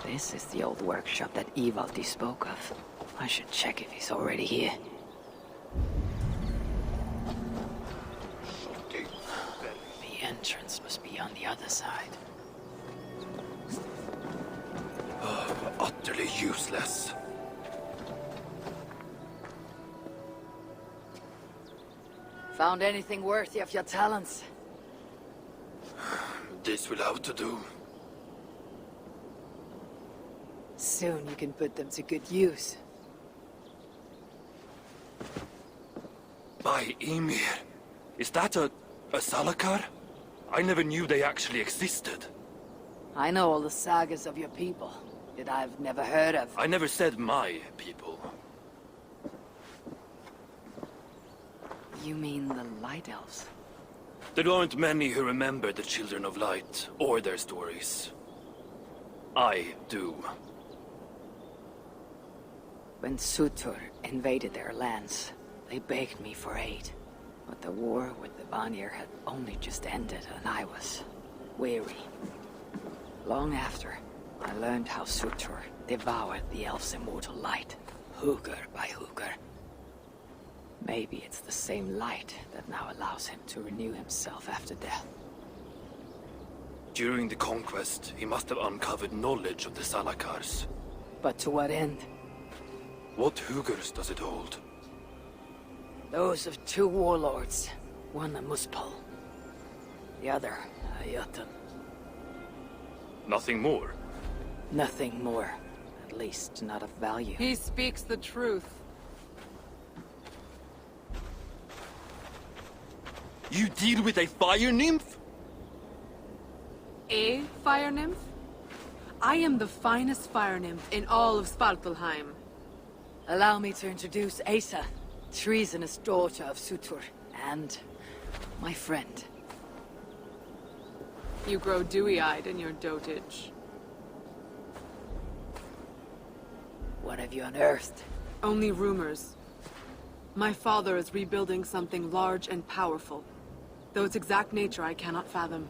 This is the old workshop that Ivaldi spoke of. I should check if he's already here. The entrance must be on the other side. Utterly useless. Found anything worthy of your talents? This will have to do. Soon you can put them to good use. By Ymir. Is that a Salakar? I never knew they actually existed. I know all the sagas of your people that I've never heard of. I never said my people. You mean the Light Elves? There aren't many who remember the Children of Light or their stories. I do. When Surtur invaded their lands, they begged me for aid. But the war with the Vanir had only just ended and I was weary. Long after, I learned how Surtur devoured the elf's immortal light, hugger by hugger. Maybe it's the same light that now allows him to renew himself after death. During the conquest, he must have uncovered knowledge of the Salakars. But to what end? What Huggers does it hold? Those of two warlords. One a Muspel. The other a Jotun. Nothing more? Nothing more. At least not of value. He speaks the truth. You deal with a fire nymph? A fire nymph? I am the finest fire nymph in all of Svartalheim. Allow me to introduce Asa, treasonous daughter of Surtur, and my friend. You grow dewy-eyed in your dotage. What have you unearthed? Only rumors. My father is rebuilding something large and powerful, though its exact nature I cannot fathom.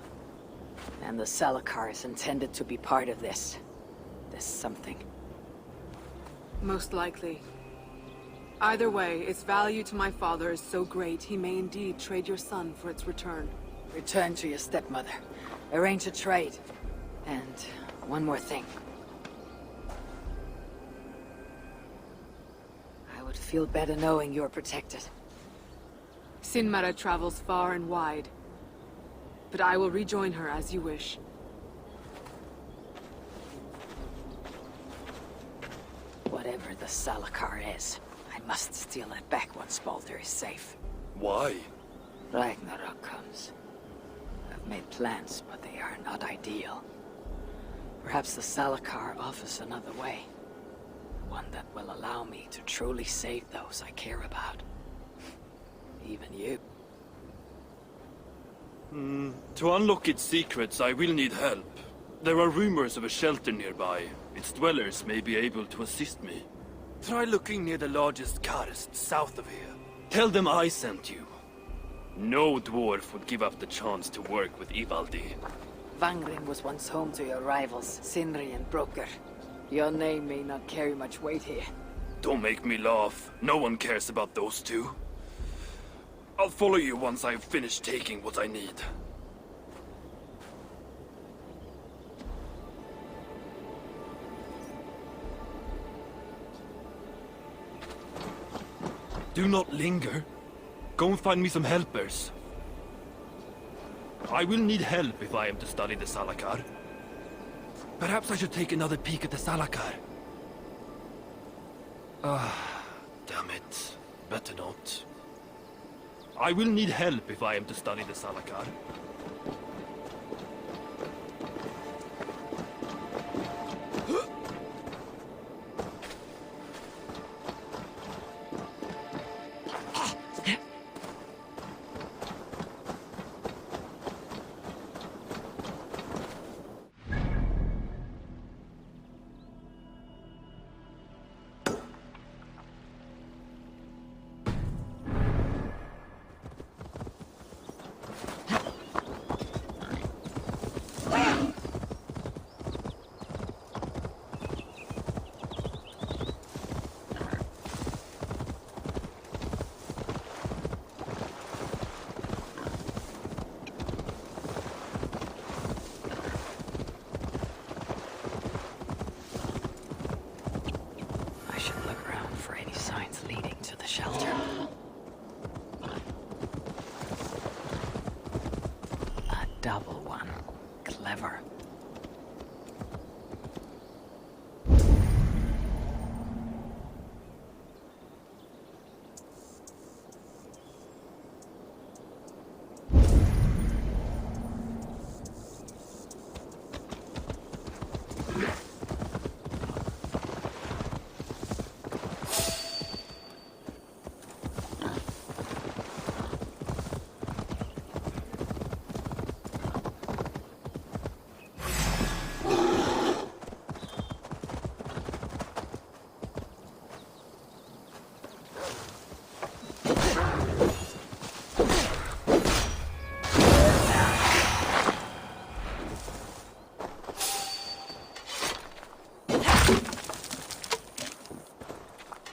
And the Salakar is intended to be part of this. This something. Most likely. Either way, its value to my father is so great he may indeed trade your son for its return. Return to your stepmother. Arrange a trade. And one more thing. I would feel better knowing you're protected. Sinmara travels far and wide, but I will rejoin her as you wish. Whatever the Salakar is, I must steal it back once Baldur is safe. Why? Ragnarok comes. made plans, but they are not ideal. Perhaps the Salakar offers another way. One that will allow me to truly save those I care about. Even you. To unlock its secrets, I will need help. There are rumors of a shelter nearby. Its dwellers may be able to assist me. Try looking near the largest karst south of here. Tell them I sent you. No dwarf would give up the chance to work with Ivaldi. Vangrin was once home to your rivals, Sinri and Broker. Your name may not carry much weight here. Don't make me laugh. No one cares about those two. I'll follow you once I've finished taking what I need. Do not linger. Go and find me some helpers. I will need help if I am to study the Salakar. Perhaps I should take another peek at the Salakar. Damn it. Better not. I will need help if I am to study the Salakar. Double one. Clever.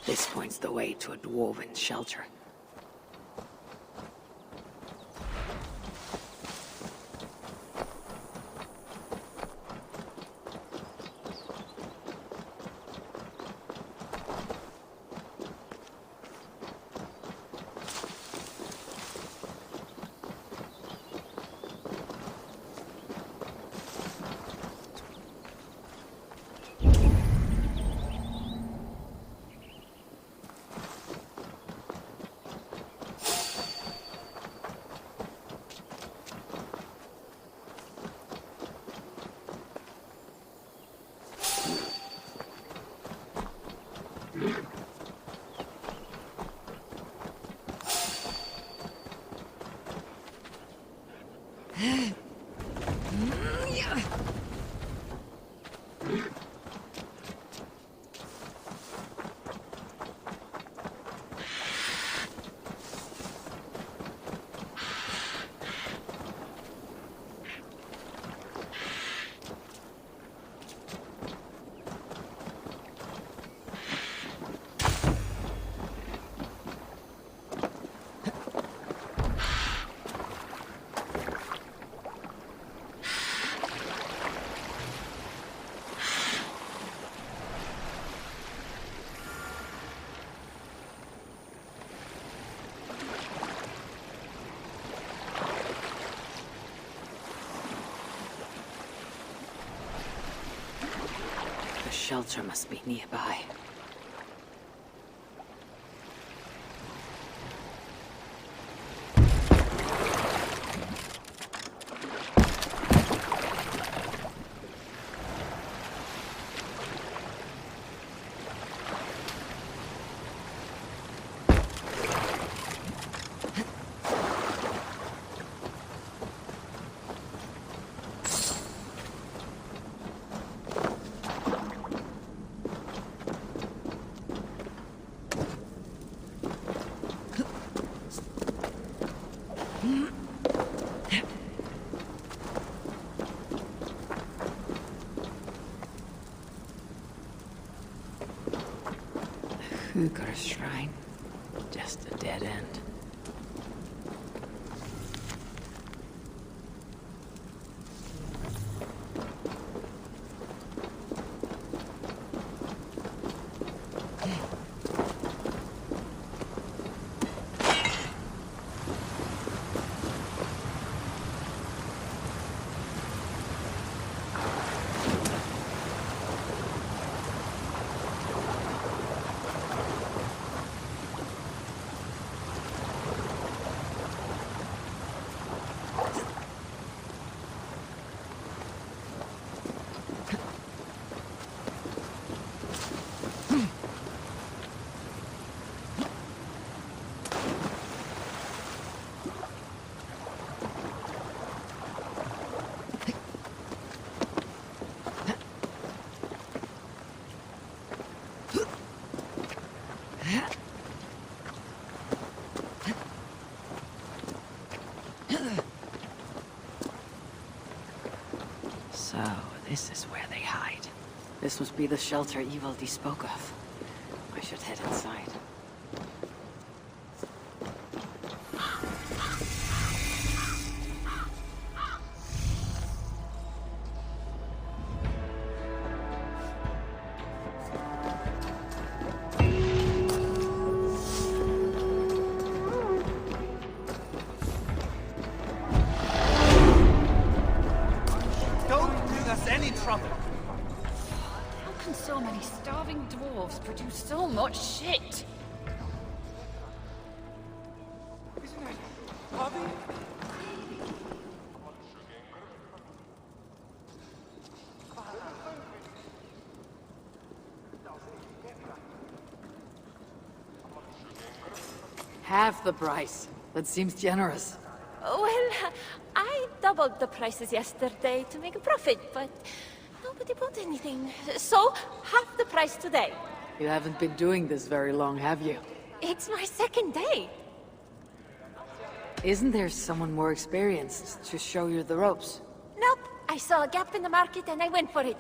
This points the way to a dwarven shelter. The shelter must be nearby. Cougar's shrine. Just a dead end. So, this is where they hide. This must be the shelter Evil spoke of. I should head inside. So many starving dwarves produce so much shit. Isn't it Bobby? Half the price. That seems generous. Well, I doubled the prices yesterday to make a profit, but nobody bought anything. So, half the price today. You haven't been doing this very long, have you? It's my second day. Isn't there someone more experienced to show you the ropes? Nope. I saw a gap in the market and I went for it.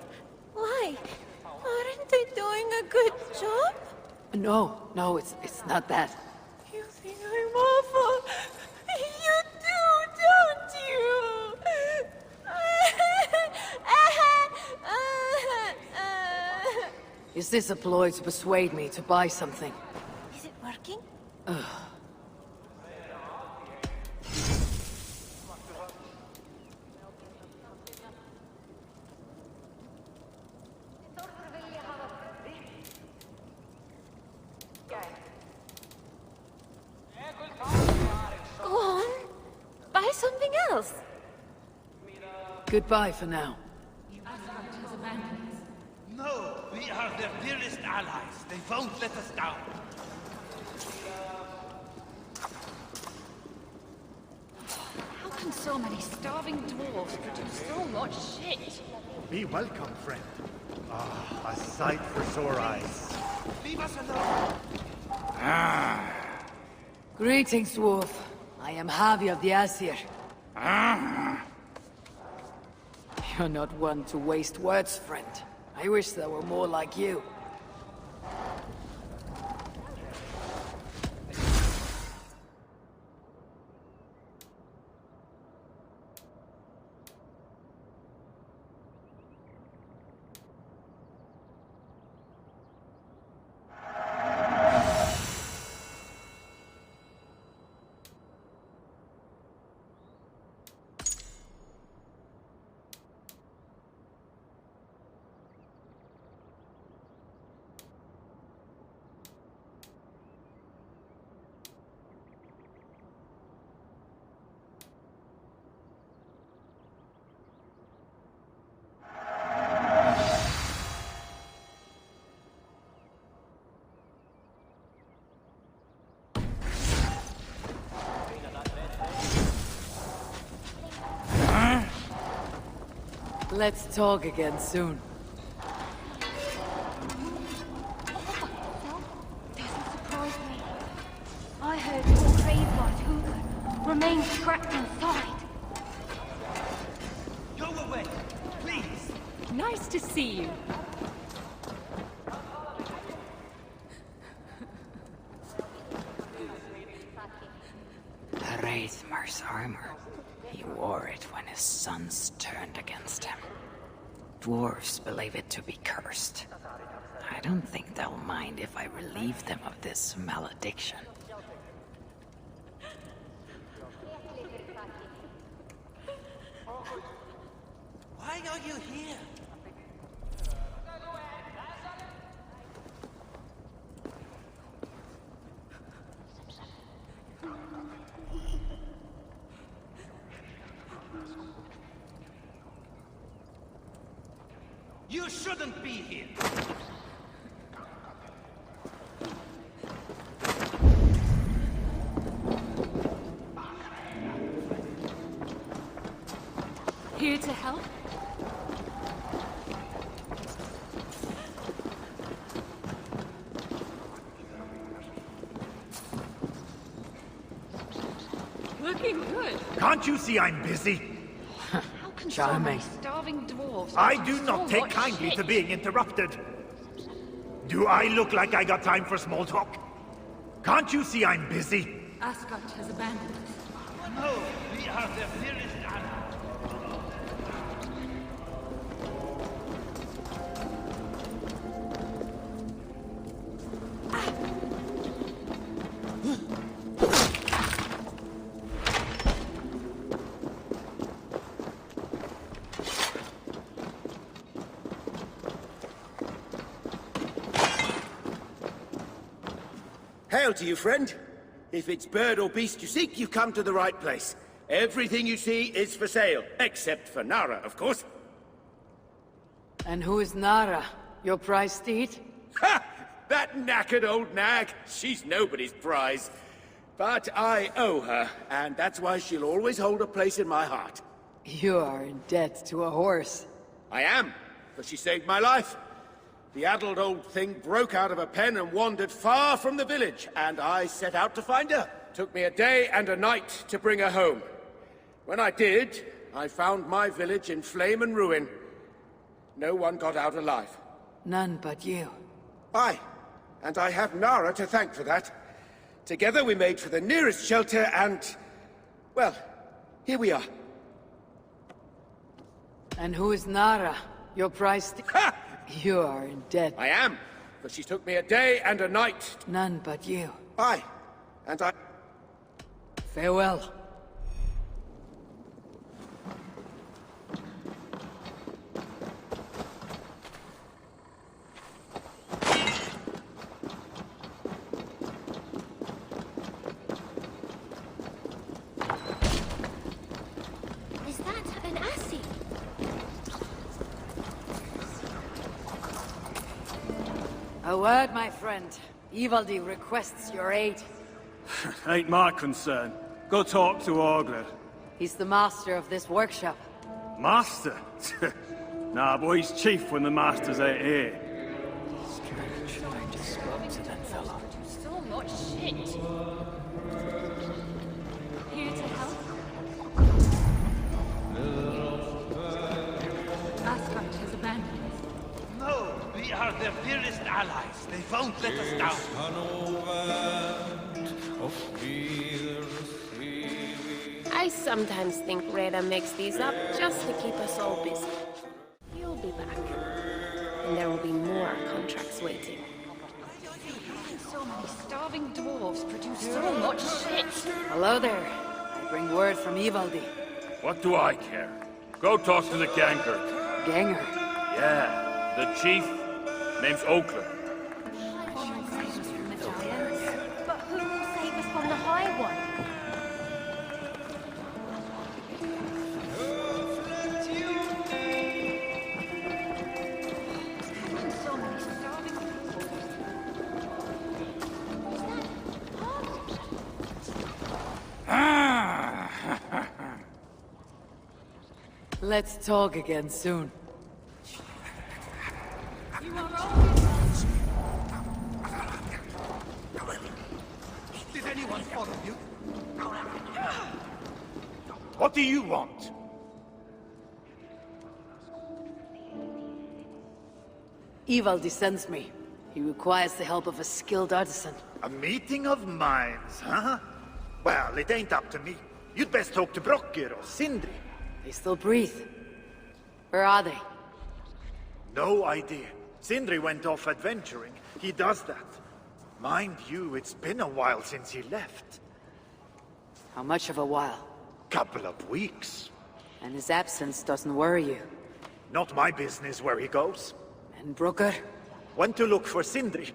Why? Aren't they doing a good job? No, it's not that. You think I'm awful? You do, don't you? Is this a ploy to persuade me to buy something? Is it working? Go on. Buy something else. Goodbye for now. No, we are their dearest allies. They won't let us down. How can so many starving dwarves produce so much shit? Be welcome, friend. Ah, a sight for sore eyes. Leave us alone. Greetings, dwarf. I am Javi of the Asir. You're not one to waste words, friend. I wish there were more like you. Let's talk again soon. Doesn't surprise me. I heard your graveyard hoover remains trapped inside. Go away, please. Nice to see you. He wore it when his sons turned against him. Dwarves believe it to be cursed. I don't think they'll mind if I relieve them of this malediction. Why are you here? You shouldn't be here. Here to help? Looking good. Can't you see I'm busy? How can so Charming. many starving dwarves... I do not so take much kindly shit? to being interrupted. Do I look like I got time for small talk? Can't you see I'm busy? Asgard has abandoned us. No, we are their dearest ally. Hail to you, friend. If it's bird or beast you seek, you come to the right place. Everything you see is for sale, except for Nara, of course. And who is Nara? Your prize steed? Ha! That knackered old nag. She's nobody's prize. But I owe her, and that's why she'll always hold a place in my heart. You are in debt to a horse. I am, for she saved my life. The addled old thing broke out of a pen and wandered far from the village, and I set out to find her. Took me a day and a night to bring her home. When I did, I found my village in flame and ruin. No one got out alive. None but you. Aye, and I have Nara to thank for that. Together we made for the nearest shelter and... well, here we are. And who is Nara? Your prize steed? Ha! You are in debt. I am, for she took me a day and a night. None but you. Aye, and I... Farewell. Is that an Assie? A word, my friend. Ivaldi requests your aid. Ain't my concern. Go talk to Ogler. He's the master of this workshop. Master? Nah, boy, he's chief when the masters ain't here. Strange. I just spoke to that fellow. So much shit. Here to help? Asgard has abandoned us. No, we are their dearest allies. They won't let us down. I sometimes think Reda makes these up just to keep us all busy. He'll be back. And there will be more contracts waiting. So many starving dwarves produce so much shit. Hello there. I bring word from Ivaldi. What do I care? Go talk to the Ganger. Ganger. Yeah, the chief. Name's Oakler. But who will save us from the High One? So many starving Let's talk again soon. Did anyone follow you? What do you want? Ivaldi sends me. He requires the help of a skilled artisan. A meeting of minds, huh? Well, it ain't up to me. You'd best talk to Brocker or Sindri. They still breathe. Where are they? No idea. Sindri went off adventuring. He does that. Mind you, it's been a while since he left. How much of a while? Couple of weeks. And his absence doesn't worry you? Not my business where he goes. And Brooker? Went to look for Sindri.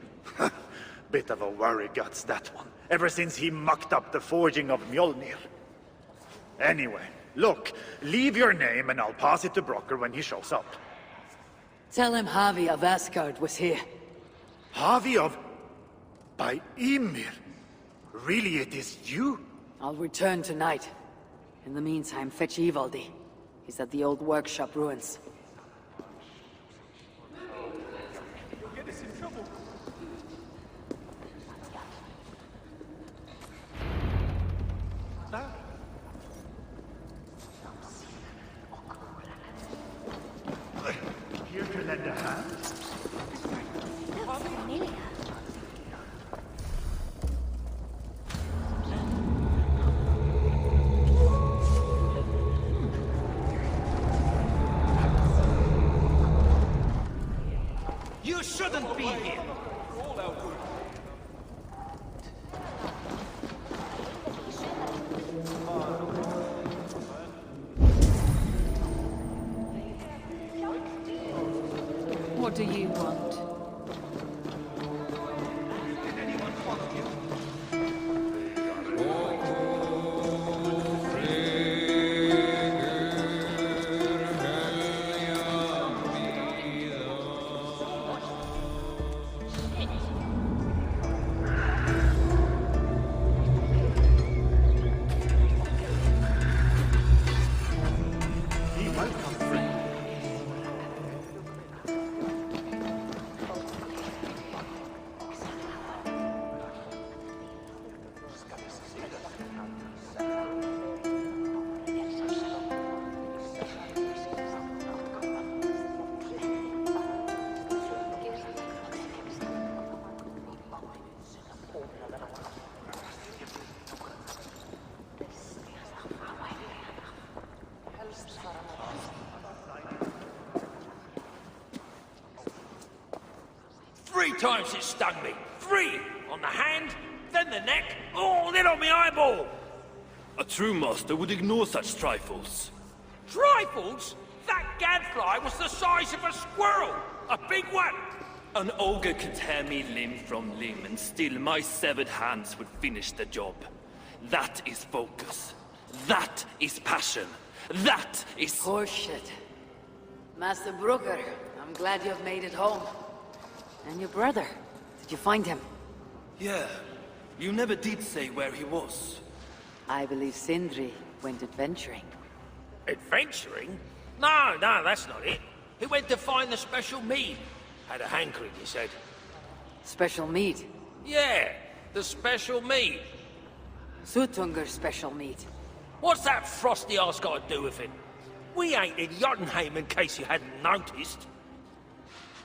Bit of a worry guts, that one. Ever since he mucked up the forging of Mjolnir. Anyway, look, leave your name and I'll pass it to Brocker when he shows up. Tell him Javi of Asgard was here. Javi of... by Ymir? Really, it is you? I'll return tonight. In the meantime, fetch Ivaldi. He's at the old workshop ruins. Here to lend a hand? Looks familiar. You shouldn't be here! What do you want? Did anyone follow you? Three times it stung me. 3! On the hand, then the neck, oh, then on my eyeball! A true master would ignore such trifles. Trifles? That gadfly was the size of a squirrel! A big one! An ogre could tear me limb from limb, and still my severed hands would finish the job. That is focus. That is passion. That is... Horseshit. Master Brooker, I'm glad you've made it home. And your brother, did you find him? Yeah. You never did say where he was. I believe Sindri went adventuring. Adventuring? No, that's not it. He went to find the special mead. Had a hankering, he said. Special meat? Yeah, the special mead. Sutunger's special meat. What's that frosty arse got to do with it? We ain't in Jotunheim, in case you hadn't noticed.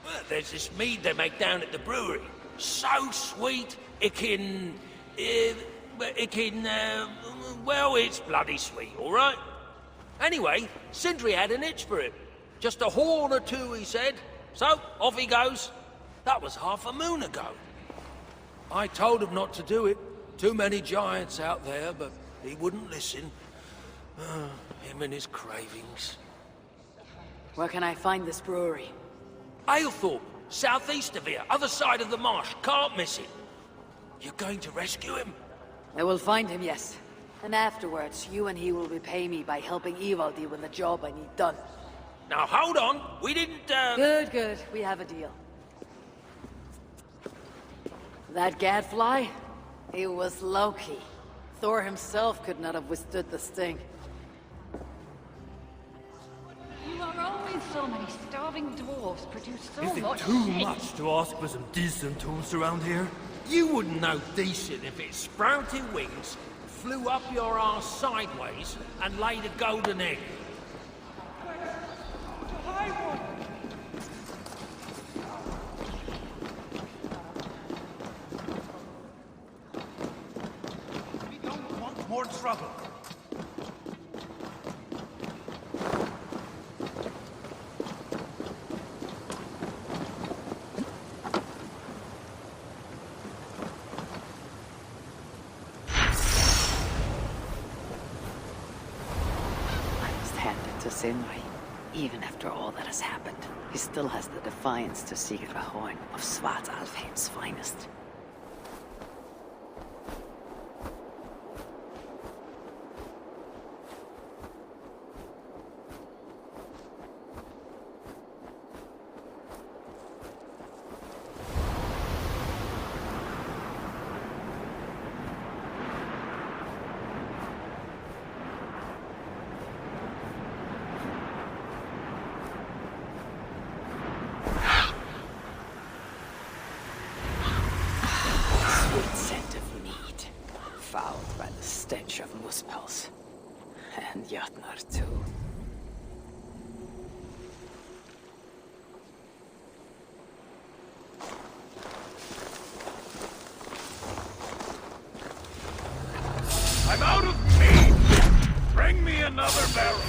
Well, there's this mead they make down at the brewery. So sweet, well, it's bloody sweet, all right? Anyway, Sindri had an itch for it. Just a horn or two, he said. So, off he goes. That was half a moon ago. I told him not to do it. Too many giants out there, but he wouldn't listen. Him and his cravings. Where can I find this brewery? Aylthorpe, southeast of here, other side of the marsh. Can't miss it. You're going to rescue him? I will find him, yes. And afterwards, you and he will repay me by helping Ivaldi with the job I need done. Now, hold on. We didn't, Good. We have a deal. That gadfly? It was Loki. Thor himself could not have withstood the sting. You are always so many starving dwarves produce so Is it much too shit. much to ask for some decent tools around here? You wouldn't know decent if it sprouted wings, flew up your arse sideways, and laid a golden egg. We don't want more trouble. hand it to Sindri. Even after all that has happened, he still has the defiance to seek out a horn of Svartalfheim's finest. Fouled by the stench of Muspels. And Jotnar too. I'm out of meat! Bring me another barrel!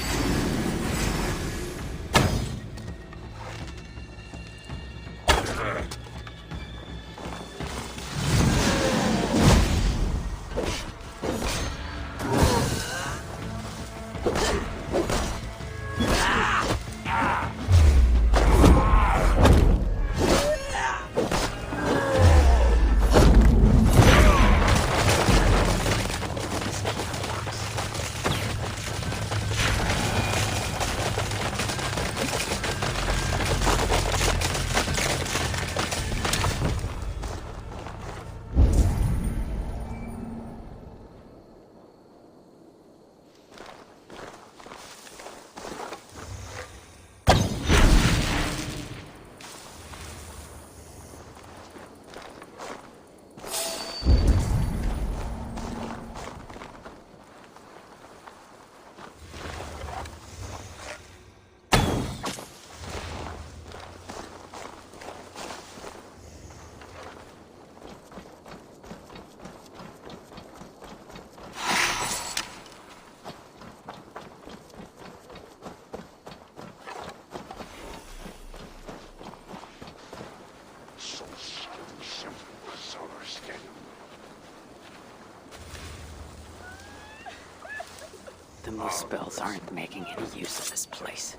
The Muspels aren't making any use of this place.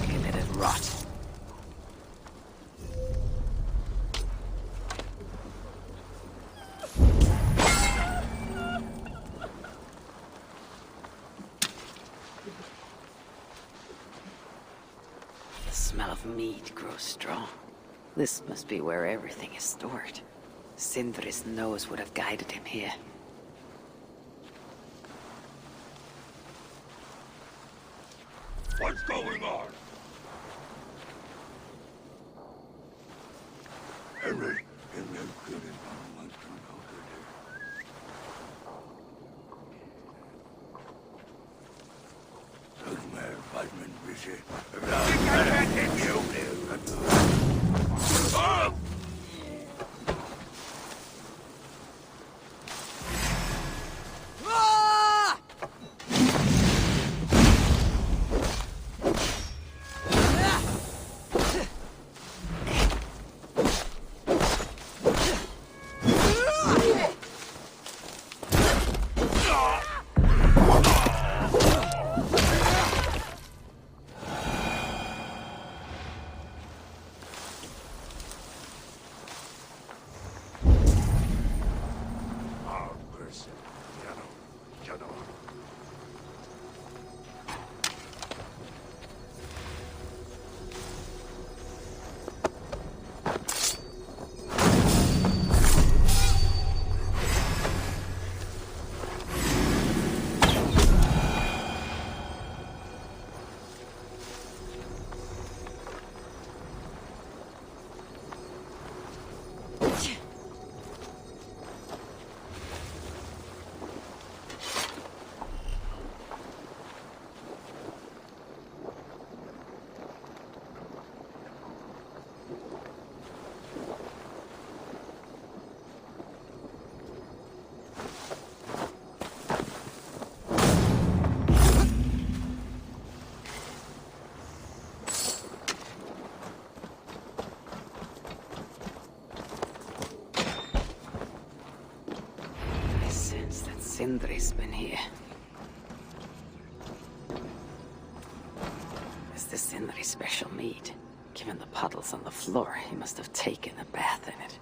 They let it rot. The smell of meat grows strong. This must be where everything is stored. Sindri's nose would have guided him here. What's going on? Henry, Sindri's been here. Is this Sindri's special mead? Given the puddles on the floor, he must have taken a bath in it.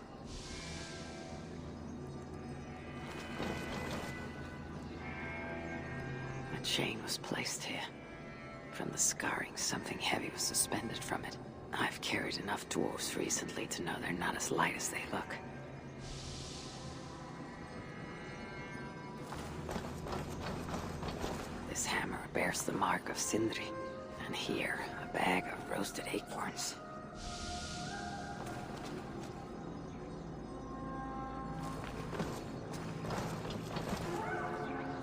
A chain was placed here. From the scarring, something heavy was suspended from it. I've carried enough dwarves recently to know they're not as light as they look. This hammer bears the mark of Sindri, and here, a bag of roasted acorns.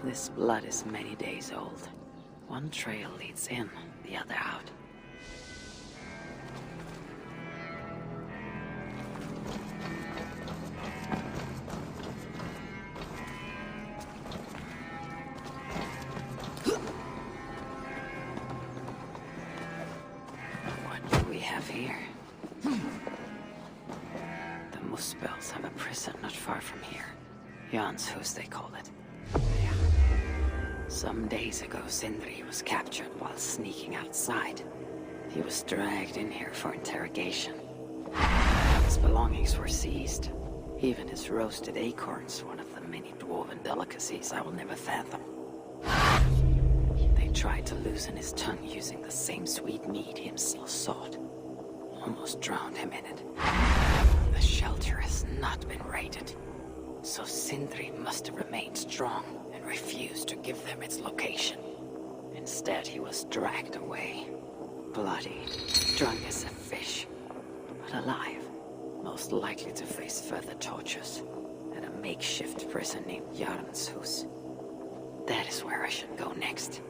This blood is many days old. One trail leads in, the other out. What do we have here? The Muspels have a prison not far from here. Jan's Hus, they call it. Some days ago, Sindri was captured while sneaking outside. He was dragged in here for interrogation. His belongings were seized. Even his roasted acorns, one of the many dwarven delicacies I will never fathom. They tried to loosen his tongue using the same sweet mead he himself sought. Almost drowned him in it. The shelter has not been raided, so Sindri must have remained strong and refused to give them its location. Instead, he was dragged away. Bloody, drunk as a fish, but alive. Most likely to face further tortures at a makeshift prison named Jarn's Hus. That is where I should go next.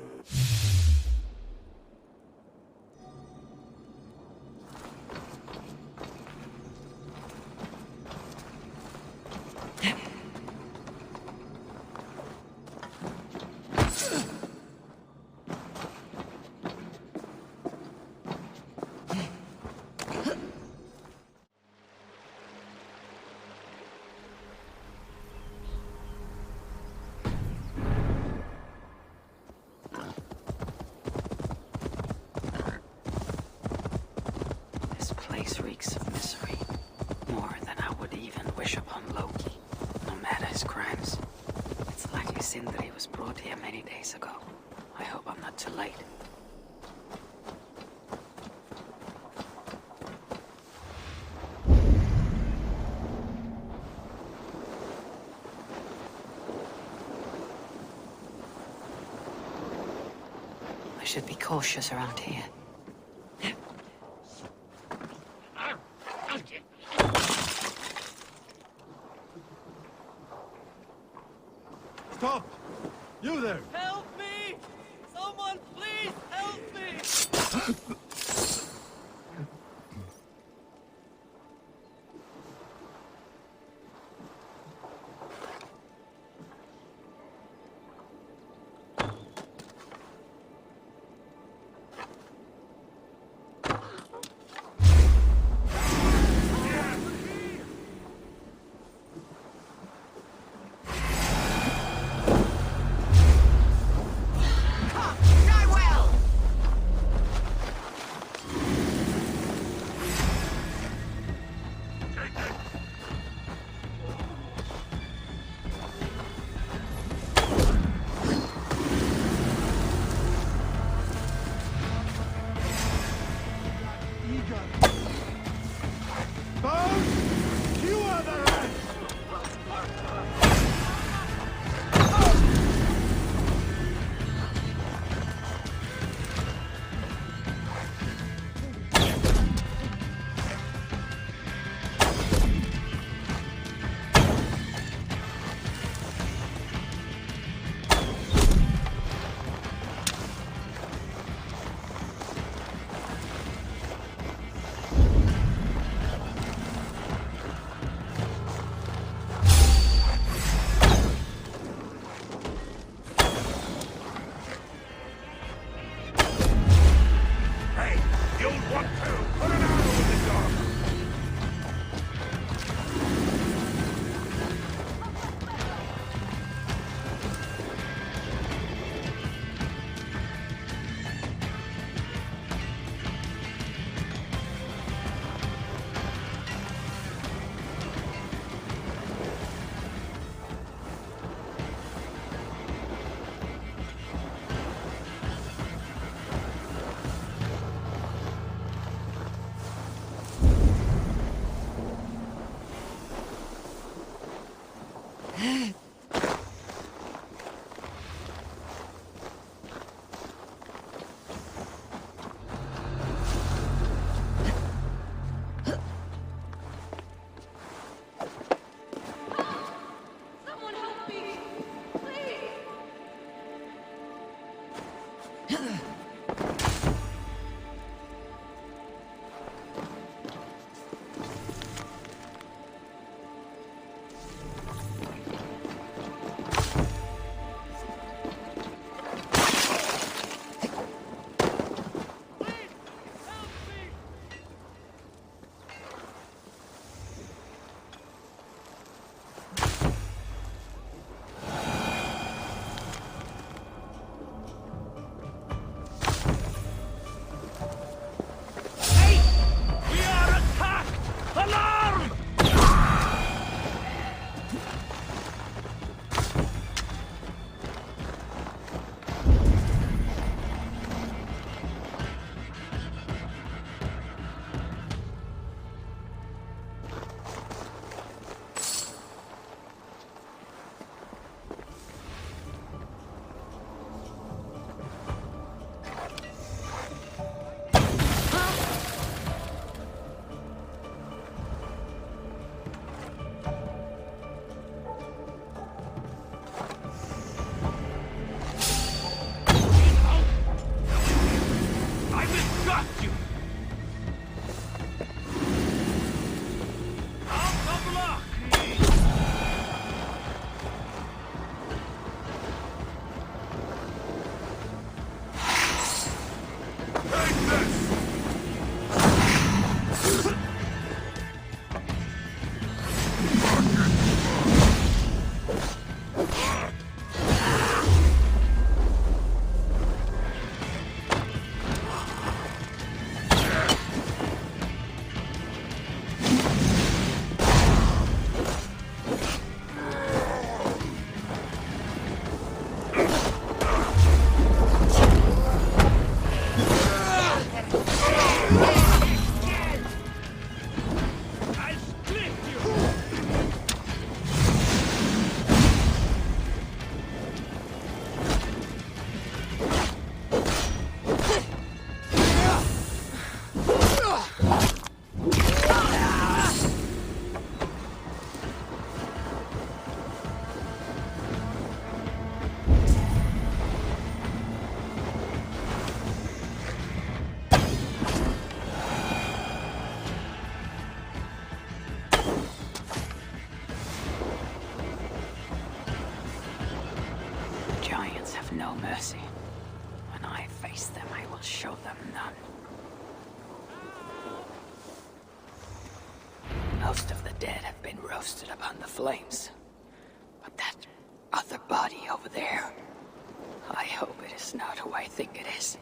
Reeks of misery, more than I would even wish upon Loki, no matter his crimes. It's likely Sindri was brought here many days ago. I hope I'm not too late. I should be cautious around here. Stop! You there! Help me! Someone please help me! will show them none. Most of the dead have been roasted upon the flames. But that other body over there, I hope it is not who I think it is.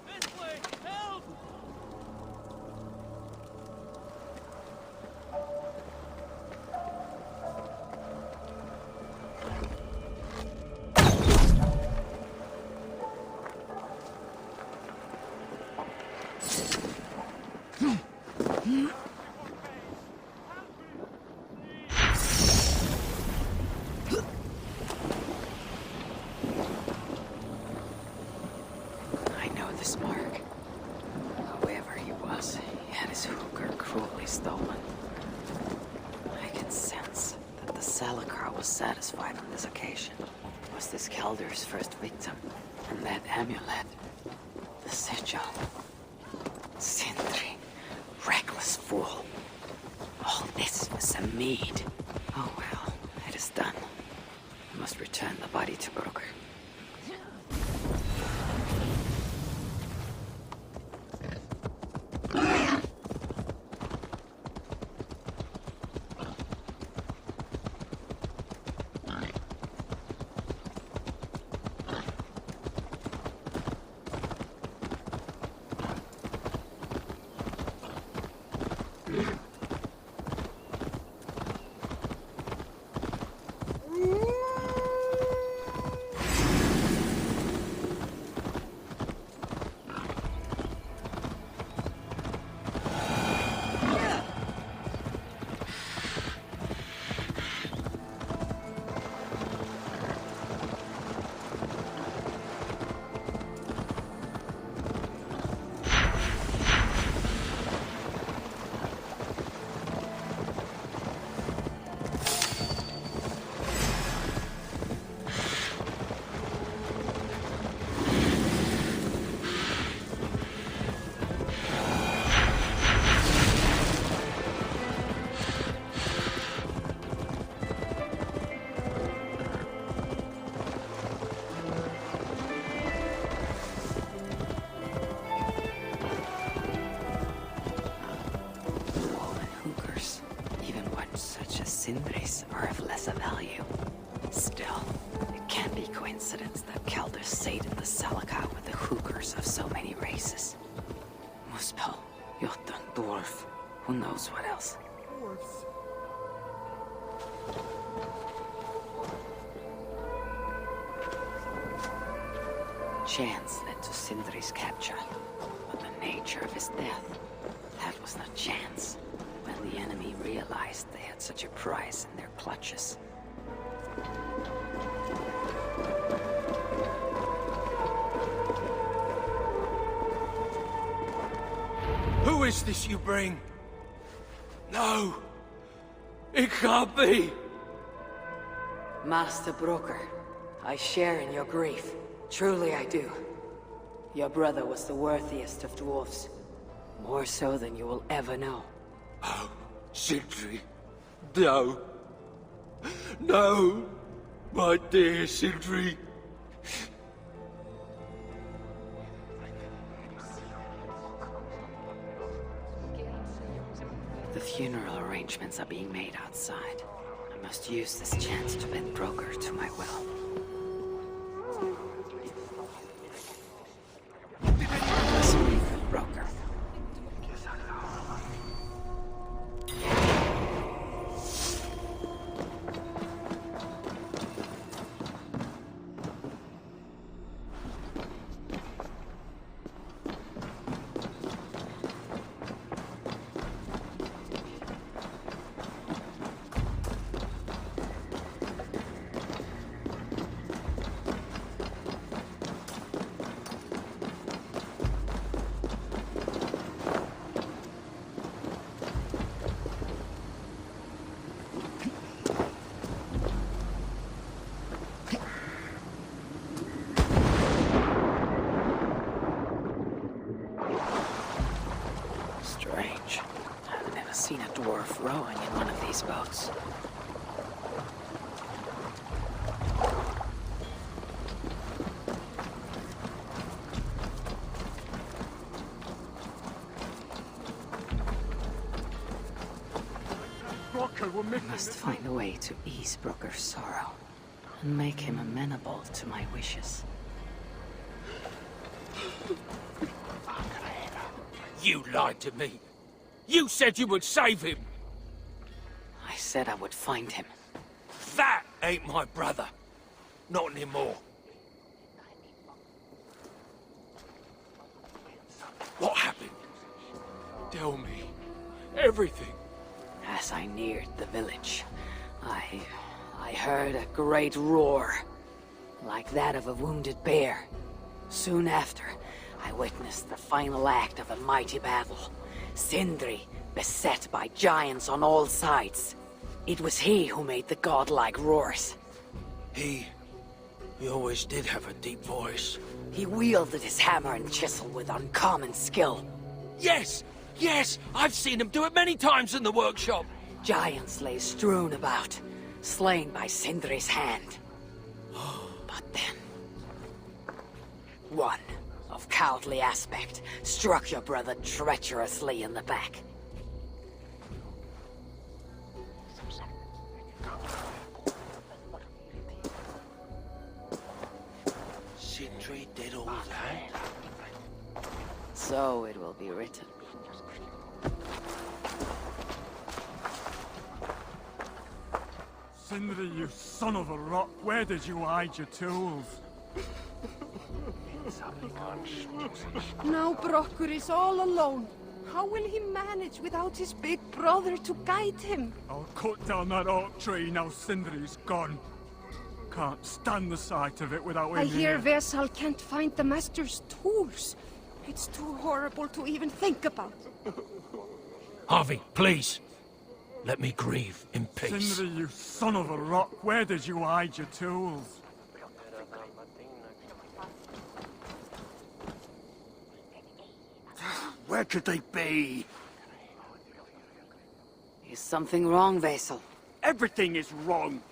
This way! Help! I know this mark. Whoever he was, he had his hooker cruelly stolen. I can sense that the Salakar was satisfied on this occasion. Was this Kelder's first victim? And that amulet, the sigil. Sindri, reckless fool. All this was a mead. Oh well, it is done. I must return the body to Broker. Sindris are of lesser value. Still, it can't be coincidence that Kelder sated the Salakar with the hookers of so many races. Muspel, Jotun, Dwarf, who knows what else? Dwarfs. Chance led to Sindri's capture, but the nature of his death, that was not chance. When the enemy realized they had such a prize in their clutches. Who is this you bring? No! It can't be! Master Broker, I share in your grief. Truly I do. Your brother was the worthiest of dwarfs. More so than you will ever know. Oh, Sindri. No. No! My dear Sindri. The funeral arrangements are being made outside. I must use this chance to bend Broker to my will. Speak with Broker. Strange. I've never seen a dwarf rowing in one of these boats. I must find a way to ease Brooker's sorrow and make him amenable to my wishes. You lied to me. You said you would save him. I said I would find him. That ain't my brother. Not anymore. What happened? Tell me. Everything. As I neared the village, I heard a great roar, like that of a wounded bear. Soon after, I witnessed the final act of a mighty battle. Sindri, beset by giants on all sides. It was he who made the godlike roars. He always did have a deep voice. He wielded his hammer and chisel with uncommon skill. Yes! Yes! I've seen him do it many times in the workshop! Giants lay strewn about, slain by Sindri's hand. But then, one of cowardly aspect struck your brother treacherously in the back. Sindri did all that? So it will be written. Sindri, you son of a rock, where did you hide your tools? Now Brokkr is all alone. How will he manage without his big brother to guide him? I'll cut down that oak tree now Sindri's gone. Can't stand the sight of it without him I hear here. Vesal can't find the master's tools. It's too horrible to even think about. Harvey, please. Let me grieve in peace. Sindri, you son of a rock, where did you hide your tools? Where could they be? Is something wrong, Vesal? Everything is wrong.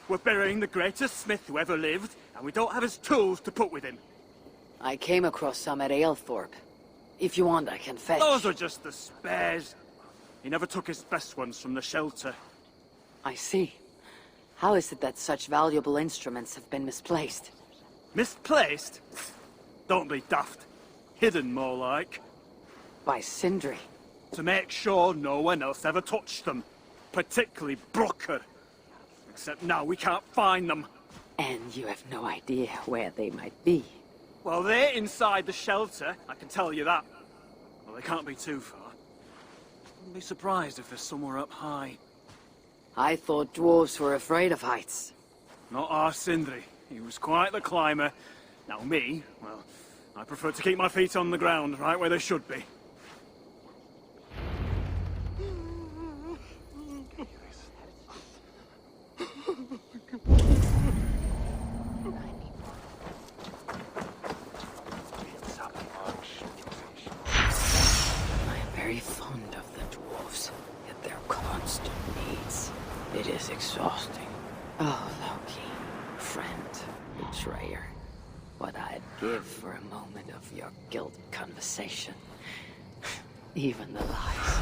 We're burying the greatest smith who ever lived, and we don't have his tools to put with him. I came across some at Aylthorpe. If you want, I can fetch. Those are just the spares. He never took his best ones from the shelter. I see. How is it that such valuable instruments have been misplaced? Misplaced? Don't be daft. Hidden, more like. By Sindri. To make sure no one else ever touched them. Particularly Brokkr. Except now we can't find them. And you have no idea where they might be. Well, they're inside the shelter, I can tell you that. Well, they can't be too far. Wouldn't be surprised if they're somewhere up high. I thought dwarves were afraid of heights. Not our Sindri. He was quite the climber. Now me, well, I prefer to keep my feet on the ground, right where they should be. Very fond of the dwarves, yet their constant needs. It is exhausting. Oh, Loki, friend, betrayer. What I'd give for a moment of your guilt conversation. Even the lies.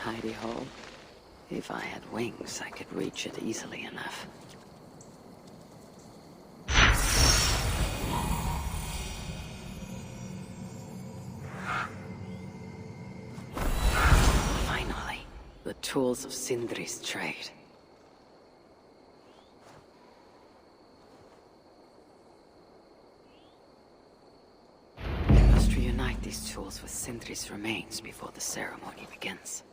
Hidey hole. If I had wings, I could reach it easily enough. Finally, the tools of Sindri's trade. We must reunite these tools with Sindri's remains before the ceremony begins.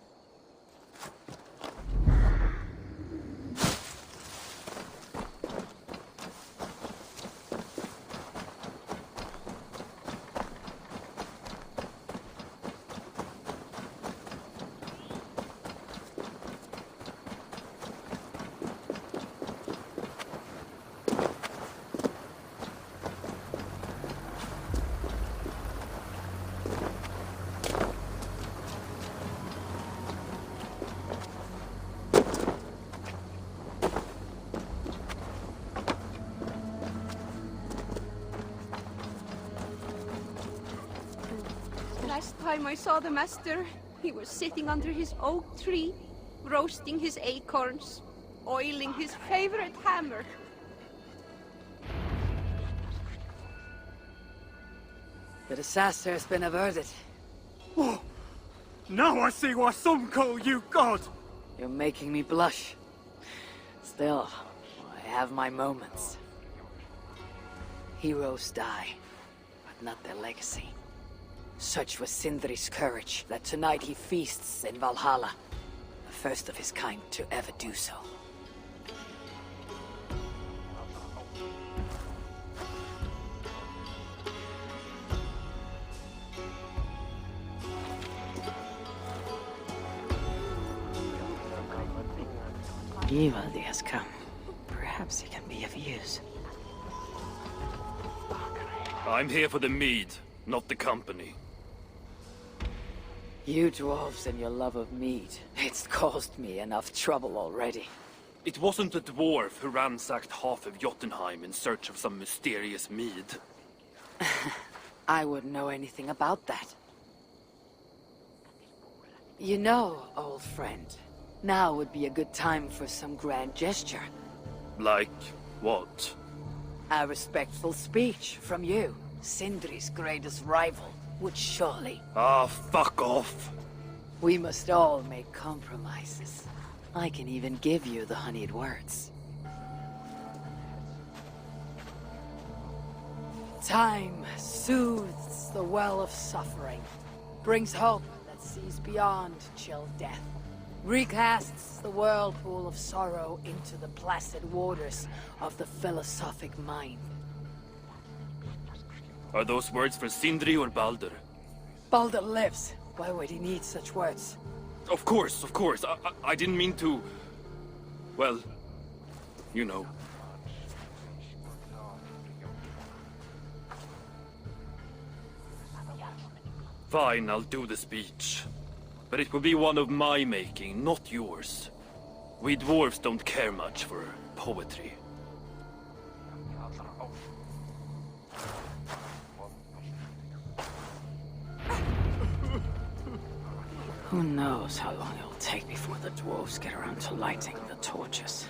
time I saw the master, he was sitting under his oak tree, roasting his acorns, oiling his favorite hammer. The disaster has been averted. Oh, now I see why some call you God! You're making me blush. Still, I have my moments. Heroes die, but not their legacy. Such was Sindri's courage that tonight he feasts in Valhalla, the first of his kind to ever do so. Ivaldi has come. Perhaps he can be of use. I'm here for the mead, not the company. You dwarves and your love of mead. It's caused me enough trouble already. It wasn't a dwarf who ransacked half of Jotunheim in search of some mysterious mead. I wouldn't know anything about that. You know, old friend, now would be a good time for some grand gesture. Like what? A respectful speech from you, Sindri's greatest rival, would surely... Ah, fuck off. We must all make compromises. I can even give you the honeyed words. Time soothes the well of suffering, brings hope that sees beyond chill death, recasts the whirlpool of sorrow into the placid waters of the philosophic mind. Are those words for Sindri or Baldur? Baldur lives. Why would he need such words? Of course, of course. I didn't mean to... Well, you know. Fine, I'll do the speech. But it will be one of my making, not yours. We dwarves don't care much for poetry. Who knows how long it'll take before the dwarves get around to lighting the torches.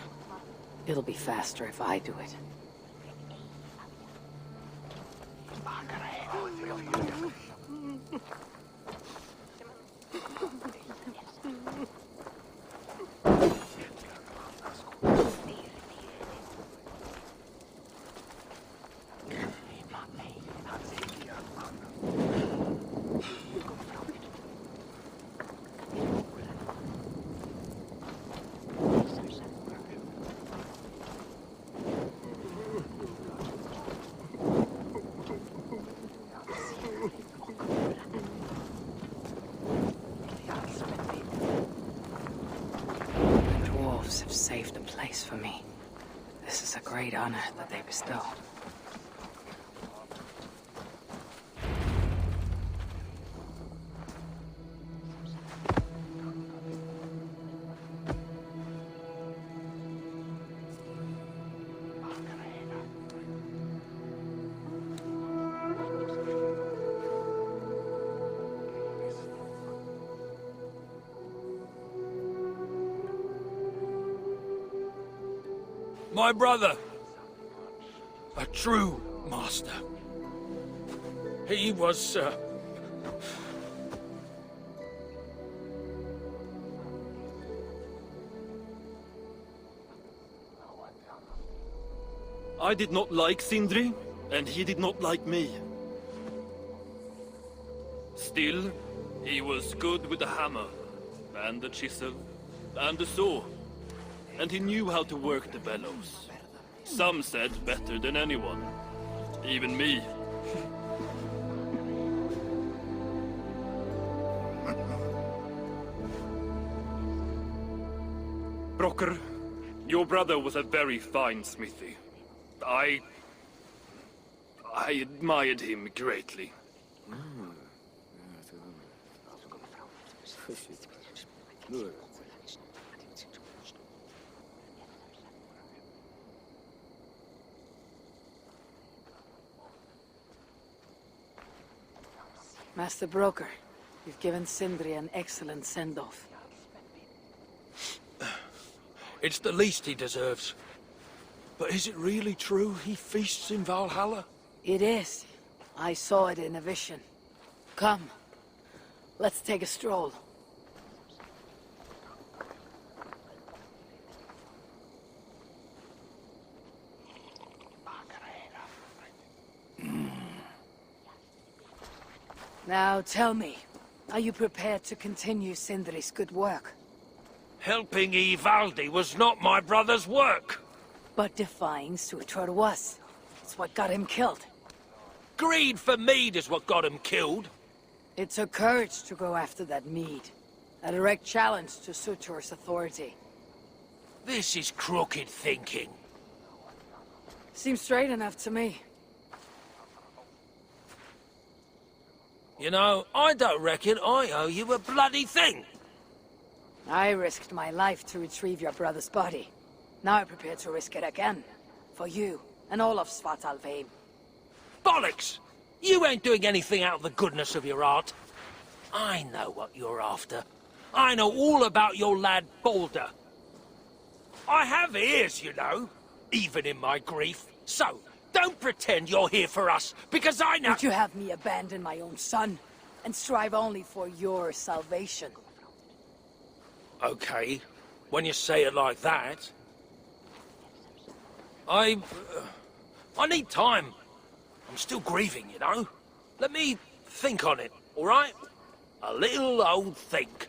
It'll be faster if I do it. Have saved a place for me. This is a great honor that they bestow. My brother. A true master. He was, I did not like Sindri, and he did not like me. Still, he was good with the hammer, and the chisel, and the saw. And he knew how to work the bellows. Some said better than anyone. Even me. Brocker, your brother was a very fine smithy. I admired him greatly. Master Broker, You've given Sindri an excellent send-off. It's the least he deserves. But is it really true he feasts in Valhalla? It is. I saw it in a vision. Come, let's take a stroll. Now tell me, are you prepared to continue Sindri's good work? Helping Ivaldi was not my brother's work. But defying Surtur was. It's what got him killed. Greed for mead is what got him killed. It took courage to go after that mead. A direct challenge to Surtur's authority. This is crooked thinking. Seems straight enough to me. You know, I don't reckon I owe you a bloody thing. I risked my life to retrieve your brother's body. Now I'm prepared to risk it again. For you, and all of Svartalfheim. Bollocks! You ain't doing anything out of the goodness of your heart. I know what you're after. I know all about your lad Balder. I have ears, you know, even in my grief. So, don't pretend you're here for us, because I know— Would you have me abandon my own son, and strive only for your salvation? Okay, when you say it like that. I need time. I'm still grieving, you know? Let me think on it, all right? A little old think.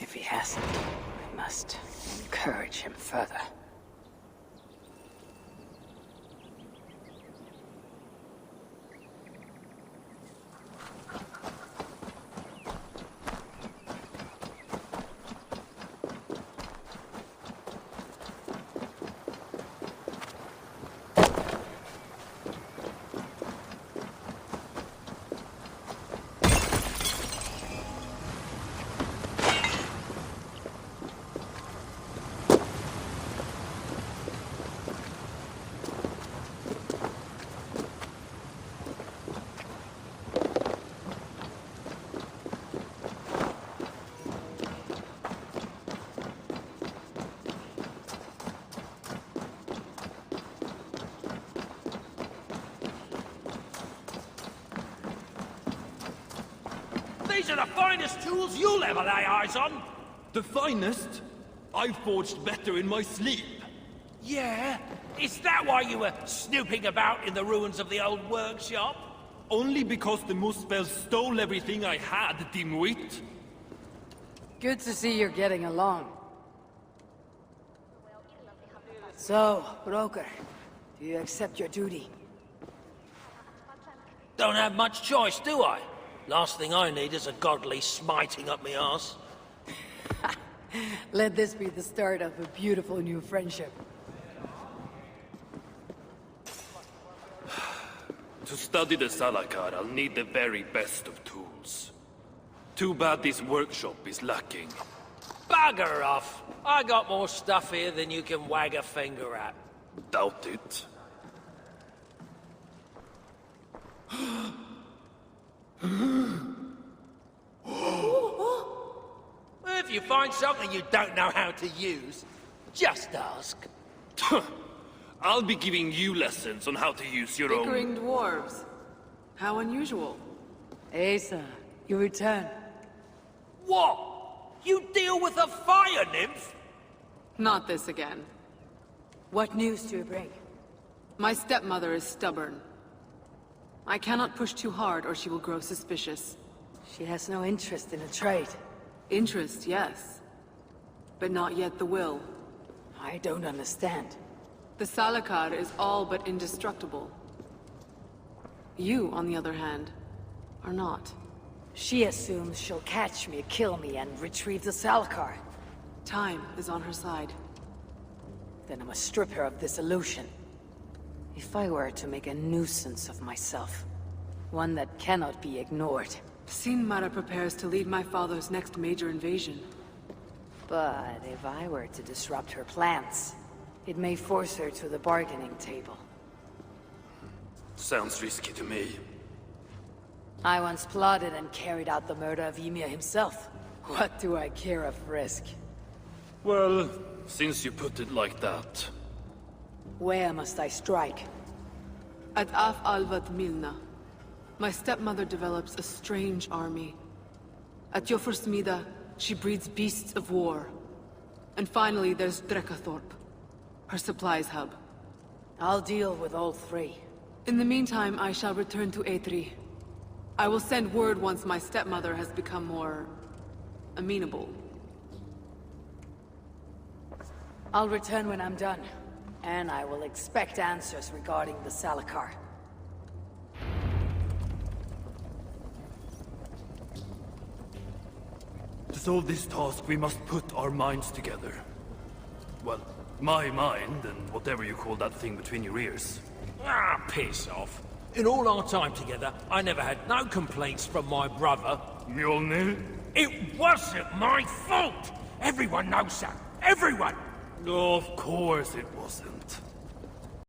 If he hasn't, we must encourage him further. These are the finest tools you'll ever lay eyes on! The finest? I forged better in my sleep. Yeah? Is that why you were snooping about in the ruins of the old workshop? Only because the Muspel stole everything I had, dimwit. Good to see you're getting along. So, Broker, do you accept your duty? Don't have much choice, do I? Last thing I need is a godly smiting up me arse. Let this be the start of a beautiful new friendship. To study the Salakar, I'll need the very best of tools. Too bad this workshop is lacking. Bugger off! I got more stuff here than you can wag a finger at. Doubt it. If you find something you don't know how to use, just ask. I'll be giving you lessons on how to use your own. Bickering dwarves. How unusual. Asa, you return. What? You deal with a fire nymph? Not this again. What news do you bring? My stepmother is stubborn. I cannot push too hard or she will grow suspicious. She has no interest in a trade. Interest, yes. But not yet the will. I don't understand. The Salakar is all but indestructible. You, on the other hand, are not. She assumes she'll catch me, kill me, and retrieve the Salakar. Time is on her side. Then I must strip her of this illusion. If I were to make a nuisance of myself, one that cannot be ignored. Sinmara prepares to lead my father's next major invasion. But if I were to disrupt her plans, it may force her to the bargaining table. Sounds risky to me. I once plotted and carried out the murder of Ymir himself. What do I care of risk? Well, since you put it like that... Where must I strike? At Af Alvat Milna, my stepmother develops a strange army. At Jofursmida, she breeds beasts of war. And finally, there's Drekathorp, her supplies hub. I'll deal with all three. In the meantime, I shall return to Eitri. I will send word once my stepmother has become more... amenable. I'll return when I'm done. And I will expect answers regarding the Salakar. To solve this task, we must put our minds together. Well, my mind and whatever you call that thing between your ears. Ah, piss off. In all our time together, I never had no complaints from my brother. Mjolnir? It wasn't my fault! Everyone knows that! Everyone! Of course it wasn't.